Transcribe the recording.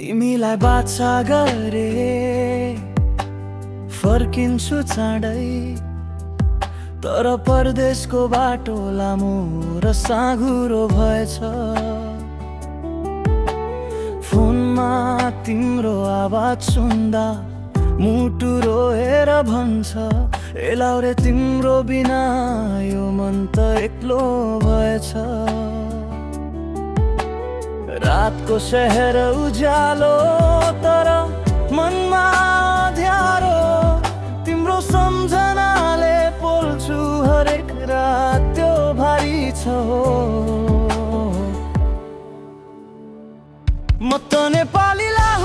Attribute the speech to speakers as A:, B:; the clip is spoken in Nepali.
A: तिमीलाई बाछा गरे फर्किन्छु चाँडै, तर परदेशको बाटो लामो र साँघुरो भएछ। फोनमा तिम्रो आवाज सुन्दा मुटु रोएर भन्छ, ए लाउरे तिम्रो बिना यो मन त एक्लो भएछ। रातको शहर उज्यालो तर मनमा अँध्यारो, तिम्रो सम्झनाले पोल्छु हरेक रात, त्यो भारी छ हो। म त नेपालीलाई